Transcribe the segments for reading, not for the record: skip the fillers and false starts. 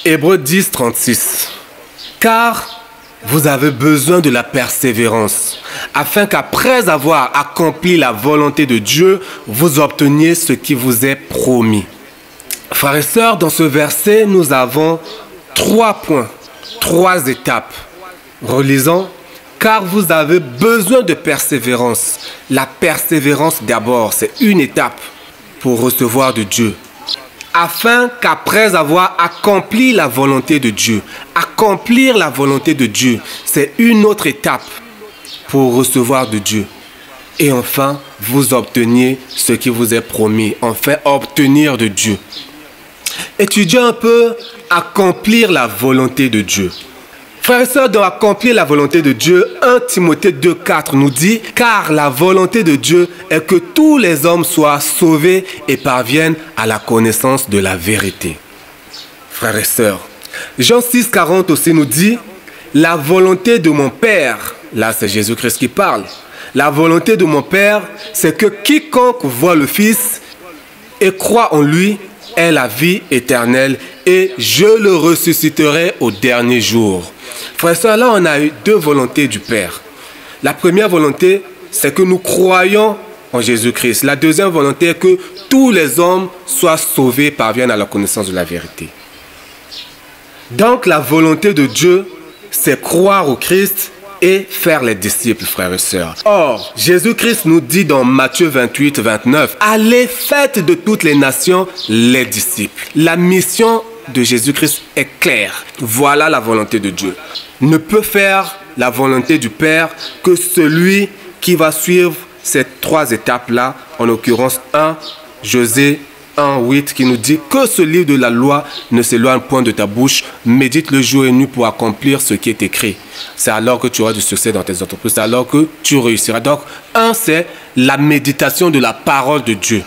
Hébreux 10, 36. Car vous avez besoin de la persévérance, afin qu'après avoir accompli la volonté de Dieu, vous obteniez ce qui vous est promis. Frères et sœurs, dans ce verset, nous avons 3 points, 3 étapes. Relisons. Car vous avez besoin de persévérance. La persévérance d'abord, c'est une étape pour recevoir de Dieu. Afin qu'après avoir accompli la volonté de Dieu, accomplir la volonté de Dieu, c'est une autre étape pour recevoir de Dieu. Et enfin, vous obteniez ce qui vous est promis. Enfin, obtenir de Dieu. Étudions un peu accomplir la volonté de Dieu. Frères et sœurs, dans accomplir la volonté de Dieu, 1 Timothée 2,4 nous dit « Car la volonté de Dieu est que tous les hommes soient sauvés et parviennent à la connaissance de la vérité. » Frères et sœurs, Jean 6,40 aussi nous dit « La volonté de mon Père » là c'est Jésus-Christ qui parle. « La volonté de mon Père, c'est que quiconque voit le Fils et croit en lui ait la vie éternelle et je le ressusciterai au dernier jour. » Frères et sœurs, là on a eu 2 volontés du Père. La première volonté, c'est que nous croyons en Jésus-Christ. La deuxième volonté est que tous les hommes soient sauvés et parviennent à la connaissance de la vérité. Donc la volonté de Dieu, c'est croire au Christ et faire les disciples, frères et sœurs. Or, Jésus-Christ nous dit dans Matthieu 28, 29, « Allez, faites de toutes les nations les disciples. » La mission de Jésus-Christ est claire. Voilà la volonté de Dieu. Ne peut faire la volonté du Père que celui qui va suivre ces 3 étapes-là, en l'occurrence 1, Josée 1:8 qui nous dit que ce livre de la loi ne s'éloigne point de ta bouche, médite le jour et nuit pour accomplir ce qui est écrit. C'est alors que tu auras du succès dans tes entreprises, c'est alors que tu réussiras. Donc, 1, c'est la méditation de la parole de Dieu.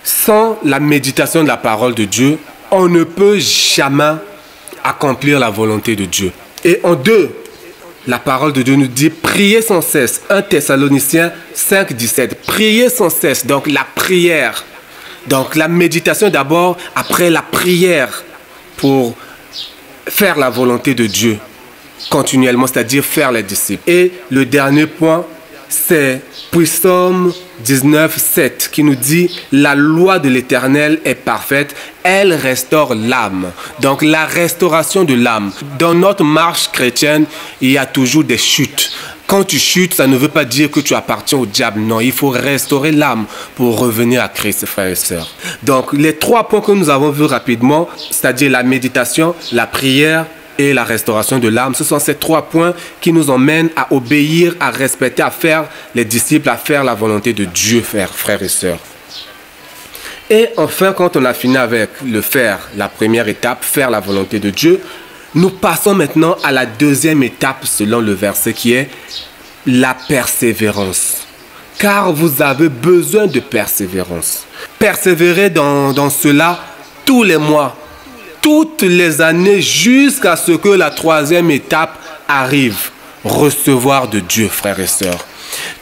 Sans la méditation de la parole de Dieu, on ne peut jamais accomplir la volonté de Dieu. Et en 2, la parole de Dieu nous dit priez sans cesse. 1 Thessaloniciens 5, 17. Priez sans cesse, donc la prière. Donc la méditation d'abord, après la prière pour faire la volonté de Dieu continuellement, c'est-à-dire faire les disciples. Et le dernier point, c'est Psaume 19, 7 qui nous dit la loi de l'Éternel est parfaite, elle restaure l'âme. Donc la restauration de l'âme. Dans notre marche chrétienne, il y a toujours des chutes. Quand tu chutes, ça ne veut pas dire que tu appartiens au diable. Non, il faut restaurer l'âme pour revenir à Christ, frères et sœurs. Donc les 3 points que nous avons vus rapidement, c'est-à-dire la méditation, la prière et la restauration de l'âme, ce sont ces 3 points qui nous emmènent à obéir, à respecter, à faire les disciples, à faire la volonté de Dieu, frères et sœurs. Et enfin, quand on a fini avec le faire, la première étape, faire la volonté de Dieu, nous passons maintenant à la deuxième étape selon le verset qui est la persévérance. Car vous avez besoin de persévérance. Persévérer dans cela tous les mois, toutes les années jusqu'à ce que la 3e étape arrive. Recevoir de Dieu, frères et sœurs.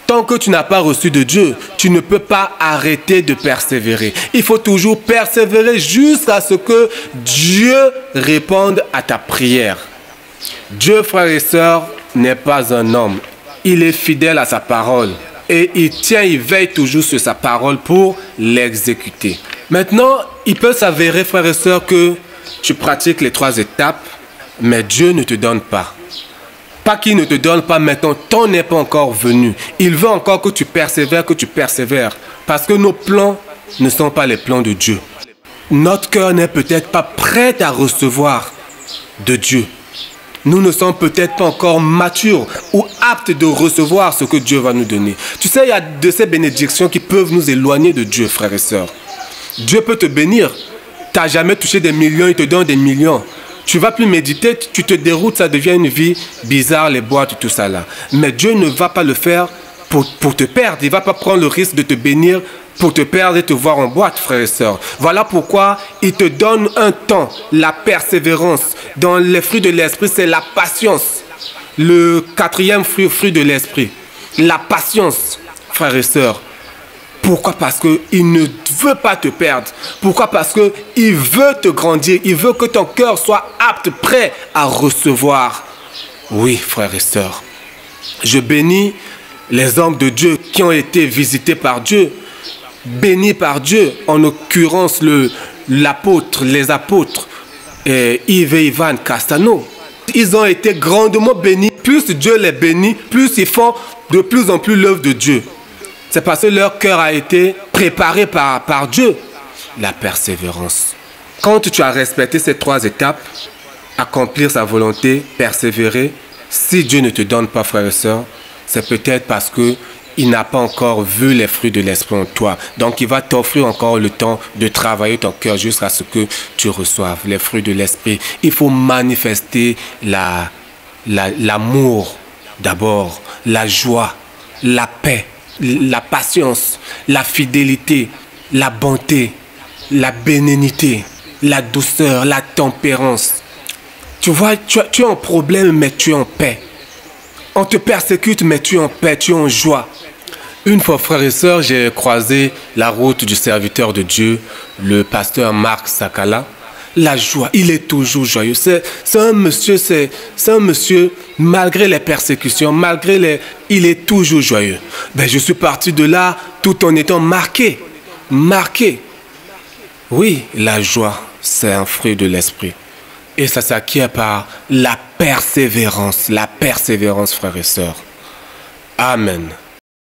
Tant que tu n'as pas reçu de Dieu, tu ne peux pas arrêter de persévérer. Il faut toujours persévérer jusqu'à ce que Dieu réponde à ta prière. Dieu, frères et sœurs, n'est pas un homme. Il est fidèle à sa parole. Et il veille toujours sur sa parole pour l'exécuter. Maintenant, il peut s'avérer, frères et sœurs, que tu pratiques les 3 étapes, mais Dieu ne te donne pas. Pas qu'il ne te donne pas, mais ton temps n'est pas encore venu. Il veut encore que tu persévères. Parce que nos plans ne sont pas les plans de Dieu. Notre cœur n'est peut-être pas prêt à recevoir de Dieu. Nous ne sommes peut-être pas encore matures ou aptes de recevoir ce que Dieu va nous donner. Tu sais, il y a de ces bénédictions qui peuvent nous éloigner de Dieu, frères et sœurs. Dieu peut te bénir. Tu n'as jamais touché des millions, il te donne des millions. Tu vas plus méditer, tu te déroutes, ça devient une vie bizarre, les boîtes, tout ça là. Mais Dieu ne va pas le faire pour te perdre. Il ne va pas prendre le risque de te bénir pour te perdre et te voir en boîte, frères et sœurs. Voilà pourquoi il te donne un temps, la persévérance. Dans les fruits de l'esprit, c'est la patience. Le 4e fruit de l'esprit, la patience, frères et sœurs. Pourquoi? Parce qu'il ne veut pas te perdre. Pourquoi? Parce qu'il veut te grandir. Il veut que ton cœur soit apte, prêt à recevoir. Oui, frères et sœurs. Je bénis les hommes de Dieu qui ont été visités par Dieu, bénis par Dieu, en l'occurrence les apôtres, Yves et Ivan Castano. Ils ont été grandement bénis. Plus Dieu les bénit, plus ils font de plus en plus l'œuvre de Dieu. C'est parce que leur cœur a été préparé par Dieu. La persévérance. Quand tu as respecté ces 3 étapes, accomplir sa volonté, persévérer, si Dieu ne te donne pas, frères et sœurs, c'est peut-être parce qu'il n'a pas encore vu les fruits de l'esprit en toi. Donc il va t'offrir encore le temps de travailler ton cœur jusqu'à ce que tu reçoives les fruits de l'esprit. Il faut manifester l'amour d'abord, la joie, la paix, la patience, la fidélité, la bonté, la bénignité, la douceur, la tempérance. Tu vois, tu es en problème, mais tu es en paix. On te persécute, mais tu es en paix, tu es en joie. Une fois, frères et sœurs, j'ai croisé la route du serviteur de Dieu, le pasteur Marc Sakala. La joie, il est toujours joyeux. C'est un monsieur, malgré les persécutions, il est toujours joyeux. Ben, je suis parti de là tout en étant marqué. Oui, la joie, c'est un fruit de l'esprit. Et ça s'acquiert par la persévérance, frères et sœurs. Amen.